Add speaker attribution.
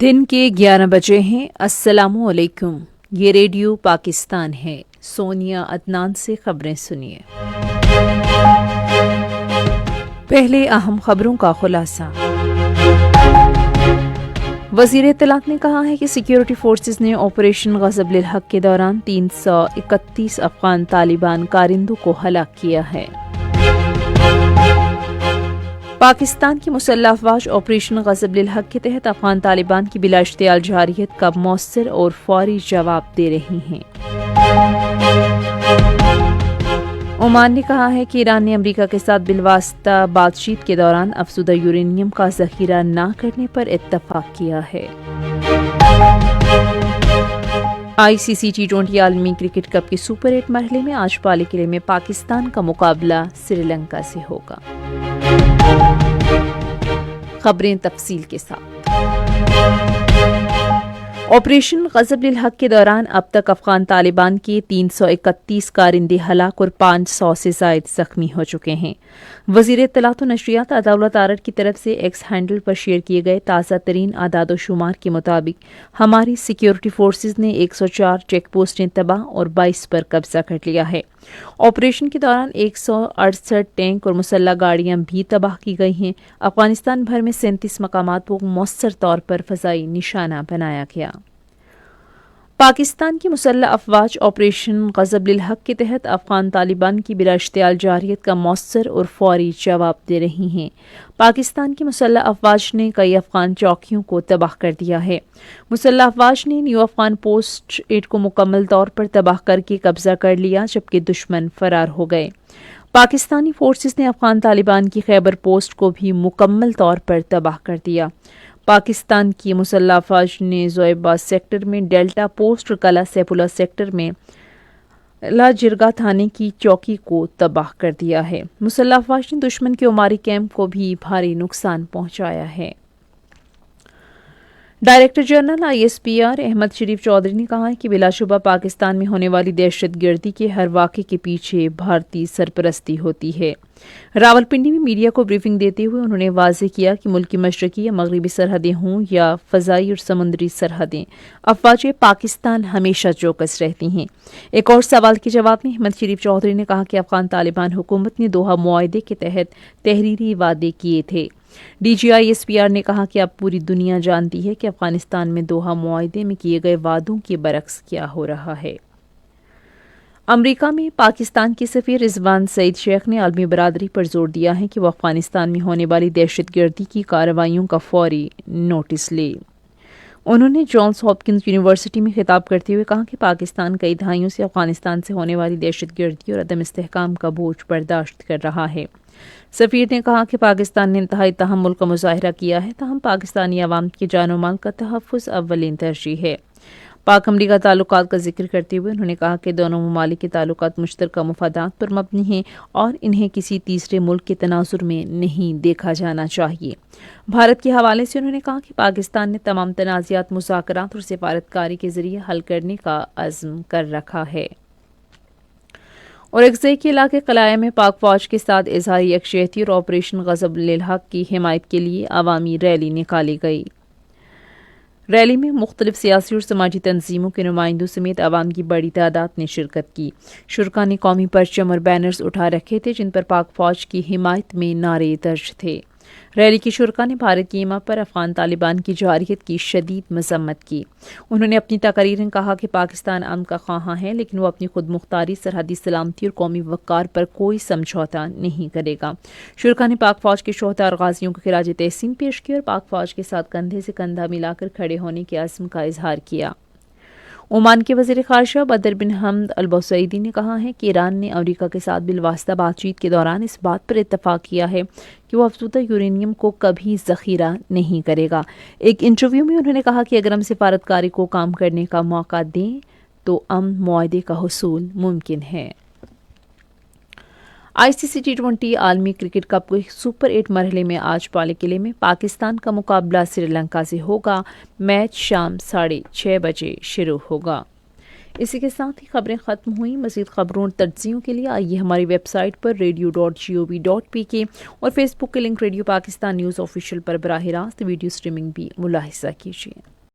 Speaker 1: دن کے 11 بجے ہیں۔ السلام علیکم، یہ ریڈیو پاکستان ہے۔ سونیا عدنان سے خبریں سنیے۔ پہلے اہم خبروں کا خلاصہ۔ وزیر اطلاعات نے کہا ہے کہ سیکیورٹی فورسز نے آپریشن غضب للحق کے دوران 331 افغان طالبان کارندوں کو ہلاک کیا ہے۔ پاکستان کی مسلح افواج آپریشن غضب للحق کے تحت افغان طالبان کی بلا اشتعال جارحیت کا مؤثر اور فوری جواب دے رہی ہیں۔ عمان نے کہا ہے کہ ایران نے امریکہ کے ساتھ بالواسطہ بات چیت کے دوران افزودہ یورینیم کا ذخیرہ نہ کرنے پر اتفاق کیا ہے۔ ICC T20 عالمی کرکٹ کپ کے سپر 8 مرحلے میں آج پالے قلعے میں پاکستان کا مقابلہ سری لنکا سے ہوگا۔ خبریں تفصیل کے ساتھ۔ آپریشن غضب للحق کے دوران اب تک افغان طالبان کے 331 کارندے ہلاک اور 500 سے زائد زخمی ہو چکے ہیں۔ وزیر اطلاعات و نشریات عطاءاللہ تارڑ کی طرف سے ایکس ہینڈل پر شیئر کیے گئے تازہ ترین اعداد و شمار کے مطابق ہماری سیکیورٹی فورسز نے 104 چیک پوسٹیں تباہ اور 22 پر قبضہ کر لیا ہے۔ آپریشن کے دوران 168 ٹینک اور مسلح گاڑیاں بھی تباہ کی گئی ہیں۔ افغانستان بھر میں 37 مقامات کو مؤثر طور پر فضائی نشانہ بنایا گیا۔ پاکستان کی مسلح افواج آپریشن غضب للحق کے تحت افغان طالبان کی بلا اشتعال جارحیت کا مؤثر اور فوری جواب دے رہی ہیں۔ پاکستان کی مسلح افواج نے کئی افغان چوکیوں کو تباہ کر دیا ہے۔ مسلح افواج نے نیو افغان پوسٹ 8 کو مکمل طور پر تباہ کر کے قبضہ کر لیا، جبکہ دشمن فرار ہو گئے۔ پاکستانی فورسز نے افغان طالبان کی خیبر پوسٹ کو بھی مکمل طور پر تباہ کر دیا۔ پاکستان کی مسلح افواج نے زوئبا سیکٹر میں ڈیلٹا پوسٹ اور کلا سیف اللہ سیکٹر میں لا جرگا تھانے کی چوکی کو تباہ کر دیا ہے۔ مسلح افواج نے دشمن کے عماری کیمپ کو بھی بھاری نقصان پہنچایا ہے۔ ڈائریکٹر جنرل ISPR احمد شریف چودھری نے کہا ہے کہ بلا شبہ پاکستان میں ہونے والی دہشت گردی کے ہر واقعے کے پیچھے بھارتی سرپرستی ہوتی ہے۔ راولپنڈی میں میڈیا کو بریفنگ دیتے ہوئے انہوں نے واضح کیا کہ ملک کی مشرقی یا مغربی سرحدیں ہوں یا فضائی اور سمندری سرحدیں، افواج پاکستان ہمیشہ چوکس رہتی ہیں۔ ایک اور سوال کے جواب میں احمد شریف چودھری نے کہا کہ افغان طالبان حکومت نے دوحہ معاہدے کے تحت تحریری وعدے کیے تھے۔ DG ISPR نے کہا کہ اب پوری دنیا جانتی ہے کہ افغانستان میں دوحہ معاہدے میں کیے گئے وعدوں کے برعکس کیا ہو رہا ہے۔ امریکہ میں پاکستان کے سفیر رضوان سعید شیخ نے عالمی برادری پر زور دیا ہے کہ وہ افغانستان میں ہونے والی دہشت گردی کی کارروائیوں کا فوری نوٹس لے۔ انہوں نے جانس ہاپکنز یونیورسٹی میں خطاب کرتے ہوئے کہا کہ پاکستان کئی دہائیوں سے افغانستان سے ہونے والی دہشت گردی اور عدم استحکام کا بوجھ برداشت کر رہا ہے۔ سفیر نے کہا کہ پاکستان نے انتہائی تحمل کا مظاہرہ کیا ہے، تاہم پاکستانی عوام کی جان و مال کا تحفظ اولین ترجیح ہے۔ پاک امریکہ تعلقات کا ذکر کرتے ہوئے انہوں نے کہا کہ دونوں ممالک کے تعلقات مشترکہ مفادات پر مبنی ہیں اور انہیں کسی تیسرے ملک کے تناظر میں نہیں دیکھا جانا چاہیے۔ بھارت کے حوالے سے انہوں نے کہا کہ پاکستان نے تمام تنازعات مذاکرات اور سفارتکاری کے ذریعے حل کرنے کا عزم کر رکھا ہے۔ اور اغزئی کے علاقے قلعہ میں پاک فوج کے ساتھ اظہاری یکجہتی اور آپریشن غضب للحق کی حمایت کے لیے عوامی ریلی نکالی گئی۔ ریلی میں مختلف سیاسی اور سماجی تنظیموں کے نمائندوں سمیت عوام کی بڑی تعداد نے شرکت کی۔ شرکاء نے قومی پرچم اور بینرز اٹھا رکھے تھے جن پر پاک فوج کی حمایت میں نعرے درج تھے۔ ریلی کی شرکاء نے بھارت کی ایما پر افغان طالبان کی جارحیت کی شدید مذمت کی۔ انہوں نے اپنی تقریر میں کہا کہ پاکستان امن کا خواہاں ہے، لیکن وہ اپنی خود مختاری، سرحدی سلامتی اور قومی وقار پر کوئی سمجھوتہ نہیں کرے گا۔ شرکاء نے پاک فوج کے شہداء اور غازیوں کو خراج تحسین پیش کی اور پاک فوج کے ساتھ کندھے سے کندھا ملا کر کھڑے ہونے کے عزم کا اظہار کیا۔ عمان کے وزیر خارجہ بدر بن حمد البوسعیدی نے کہا ہے کہ ایران نے امریکہ کے ساتھ بالواسطہ بات چیت کے دوران اس بات پر اتفاق کیا ہے کہ وہ افزودہ یورینیم کو کبھی ذخیرہ نہیں کرے گا۔ ایک انٹرویو میں انہوں نے کہا کہ اگر ہم سفارتکاری کو کام کرنے کا موقع دیں تو امن معاہدے کا حصول ممکن ہے۔ ICC T20 عالمی کرکٹ کپ کے سپر 8 مرحلے میں آج پالے قلعے میں پاکستان کا مقابلہ سری لنکا سے ہوگا۔ میچ شام 6:30 بجے شروع ہوگا۔ اسی کے ساتھ ہی خبریں ختم ہوئیں۔ مزید خبروں اور تجزیوں کے لیے آئیے ہماری ویب سائٹ پر radio.gov.pk اور فیس بک کے link radio Pakistan news official پر براہ راست ویڈیو سٹریمنگ بھی ملاحظہ کیجیے۔